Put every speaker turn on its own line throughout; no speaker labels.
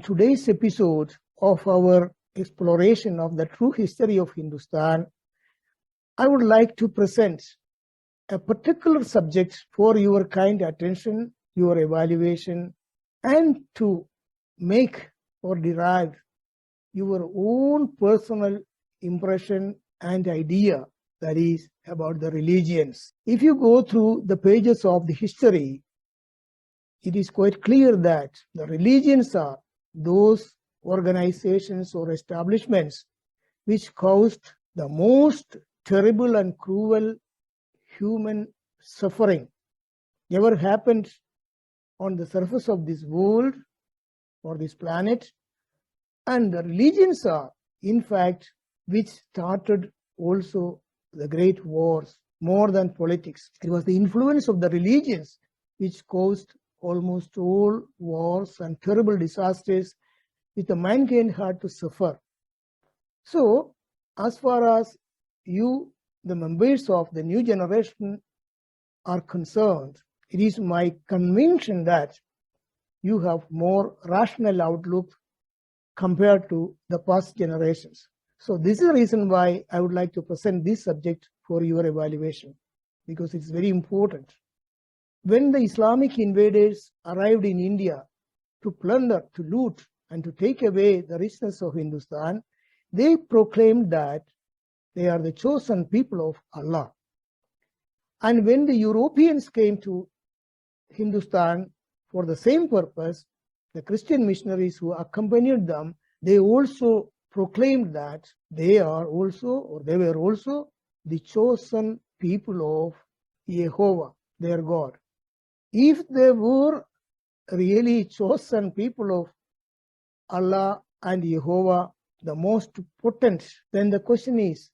In today's episode of our exploration of the true history of Hindustan, I would like to present a particular subject for your kind attention, your evaluation, and to make or derive your own personal impression and idea, that is, about the religions. If you go through the pages of the history, it is quite clear that the religions are those organizations or establishments which caused the most terrible and cruel human suffering ever happened on the surface of this world or this planet. And the religions are, in fact, which started also the great wars more than politics. It was the influence of the religions which caused almost all wars and terrible disasters which the mankind had to suffer. So, as far as you, the members of the new generation, are concerned, it is my conviction that you have more rational outlook compared to the past generations. So this is the reason why I would like to present this subject for your evaluation, because it's very important. When the Islamic invaders arrived in India to plunder, to loot, and to take away the richness of Hindustan, they proclaimed that they are the chosen people of Allah. And when the Europeans came to Hindustan for the same purpose, the Christian missionaries who accompanied them, they also proclaimed that they were also the chosen people of Jehovah, their God. If they were really chosen people of Allah and Jehovah, the most potent, then the question is,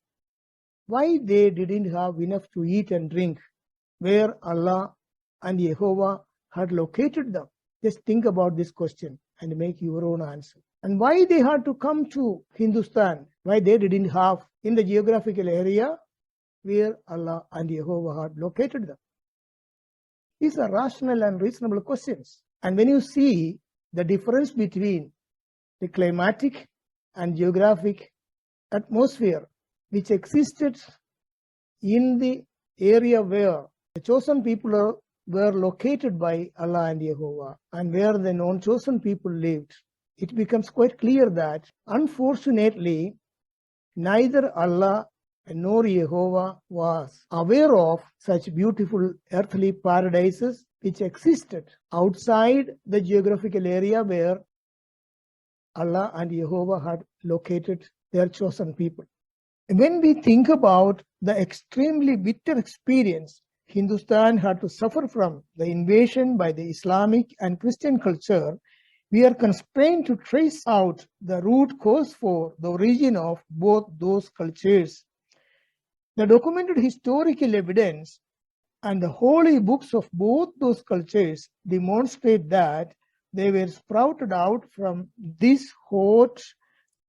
why they didn't have enough to eat and drink where Allah and Jehovah had located them? Just think about this question and make your own answer. And why they had to come to Hindustan, why they didn't have in the geographical area where Allah and Jehovah had located them? These are rational and reasonable questions. And when you see the difference between the climatic and geographic atmosphere which existed in the area where the chosen people were located by Allah and Jehovah and where the non-chosen people lived, it becomes quite clear that, unfortunately, neither Allah nor Jehovah was aware of such beautiful earthly paradises which existed outside the geographical area where Allah and Jehovah had located their chosen people. When we think about the extremely bitter experience Hindustan had to suffer from the invasion by the Islamic and Christian culture, we are constrained to trace out the root cause for the origin of both those cultures. The documented historical evidence and the holy books of both those cultures demonstrate that they were sprouted out from this hot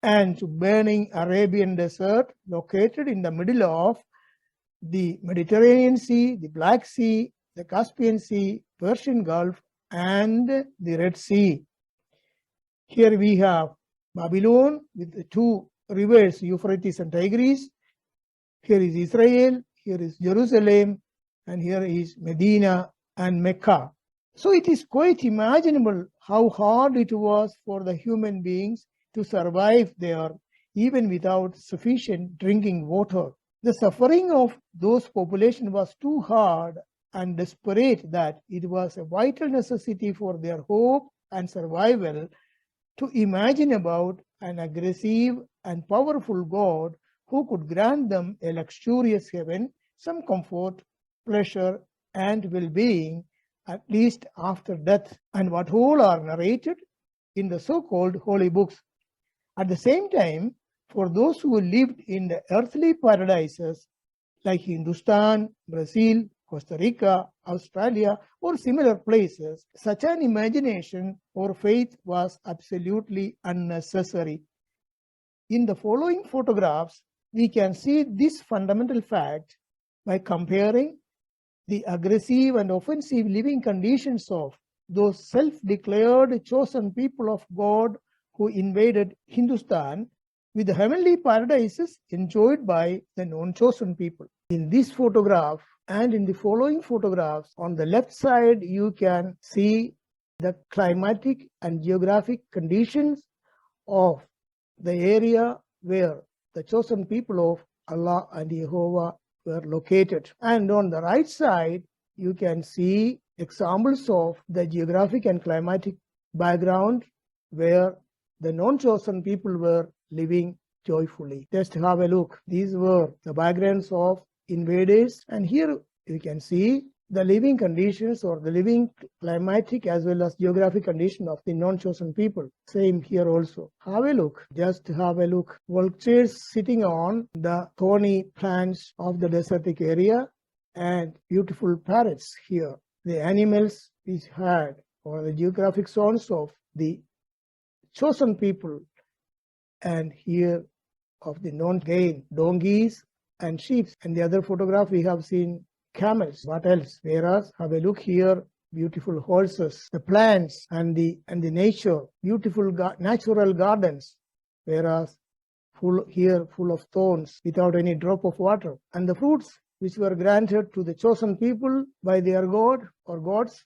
and burning Arabian desert located in the middle of the Mediterranean Sea, the Black Sea, the Caspian Sea, Persian Gulf, and the Red Sea. Here we have Babylon with the two rivers, Euphrates and Tigris. Here is Israel, here is Jerusalem, and here is Medina and Mecca. So it is quite imaginable how hard it was for the human beings to survive there, even without sufficient drinking water. The suffering of those populations was too hard and desperate that it was a vital necessity for their hope and survival to imagine about an aggressive and powerful God who could grant them a luxurious heaven, some comfort, pleasure, and well-being, at least after death, and what all are narrated in the so-called holy books. At the same time, for those who lived in the earthly paradises like Hindustan, Brazil, Costa Rica, Australia, or similar places, such an imagination or faith was absolutely unnecessary. In the following photographs, we can see this fundamental fact by comparing the aggressive and offensive living conditions of those self-declared chosen people of God who invaded Hindustan with the heavenly paradises enjoyed by the non-chosen people. In this photograph and in the following photographs, on the left side, you can see the climatic and geographic conditions of the area where the chosen people of Allah and Jehovah were located. And on the right side, you can see examples of the geographic and climatic background where the non-chosen people were living joyfully. Just have a look. These were the backgrounds of invaders, and here you can see the living conditions or the living climatic as well as geographic condition of the non-chosen people. Same here also. Have a look. Just have a look. Vultures sitting on the thorny plants of the desertic area and beautiful parrots here. The animals which had or the geographic zones of the chosen people, and here of the non-gain, donkeys and sheep. And the other photograph we have seen camels. What else? Whereas, have a look here, beautiful horses, the plants and the nature, beautiful natural gardens. Whereas full of thorns without any drop of water. And the fruits which were granted to the chosen people by their God or gods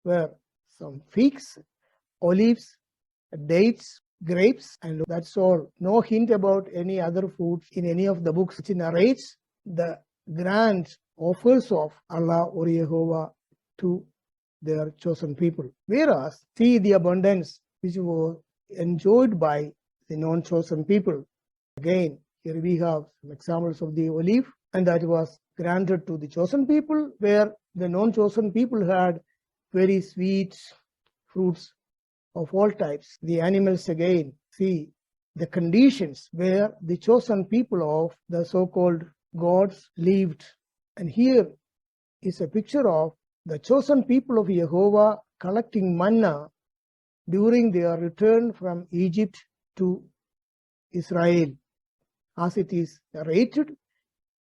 were some figs, olives, dates, grapes, and that's all. No hint about any other foods in any of the books which narrates the grand offers of Allah or Jehovah to their chosen people. Whereas, see the abundance which was enjoyed by the non-chosen people. Again, here we have some examples of the olive, and that was granted to the chosen people, where the non-chosen people had very sweet fruits of all types. The animals again, see the conditions where the chosen people of the so-called gods lived. And here is a picture of the chosen people of Jehovah collecting manna during their return from Egypt to Israel, as it is narrated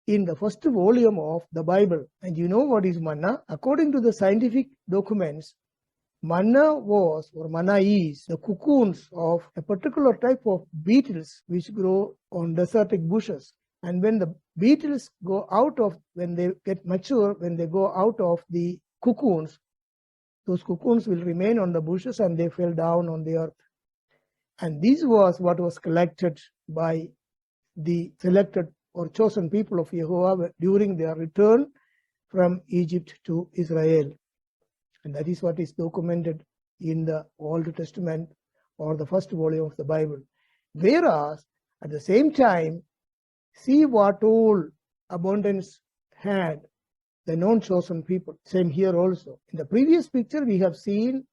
in the first volume of the Bible. And you know what is manna? According to the scientific documents, manna was, or manna is, the cocoons of a particular type of beetles which grow on desertic bushes. And when the beetles go out of, when they get mature, when they go out of the cocoons, those cocoons will remain on the bushes and they fell down on the earth. And this was what was collected by the selected or chosen people of Jehovah during their return from Egypt to Israel. And that is what is documented in the Old Testament or the first volume of the Bible. Whereas, at the same time, see what all abundance had the non-chosen people. Same here also. In the previous picture, we have seen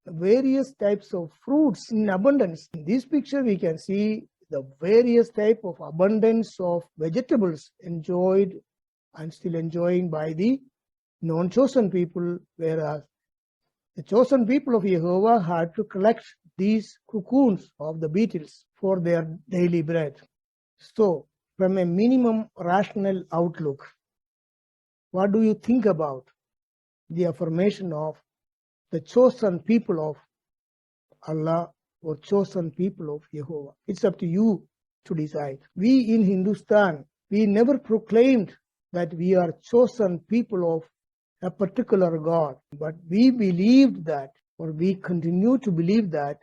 various types of fruits in abundance. In this picture, we can see the various type of abundance of vegetables enjoyed and still enjoying by the non-chosen people, whereas the chosen people of Jehovah had to collect these cocoons of the beetles for their daily bread. So, from a minimum rational outlook, what do you think about the affirmation of the chosen people of Allah or chosen people of Jehovah? It's up to you to decide. We in Hindustan, we never proclaimed that we are chosen people of a particular God, but we believed that, or we continue to believe that,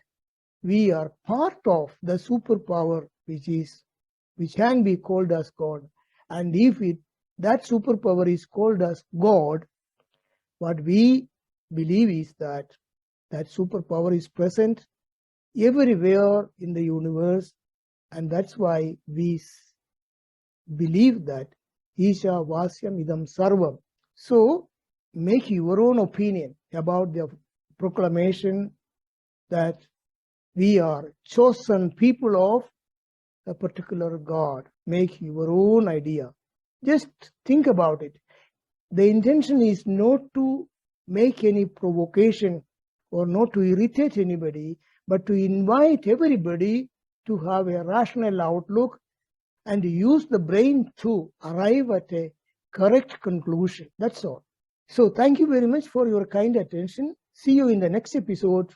we are part of the superpower which can be called as God. And if that superpower is called as God, what we believe is that that superpower is present everywhere in the universe, and that's why we believe that Isha Vasyam Idam Sarvam. So, make your own opinion about the proclamation that we are chosen people of a particular God. Make your own idea. Just think about it. The intention is not to make any provocation or not to irritate anybody, but to invite everybody to have a rational outlook and use the brain to arrive at a correct conclusion. That's all. So thank you very much for your kind attention. See you in the next episode.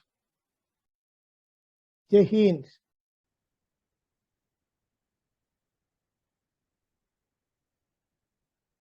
Jai Hind.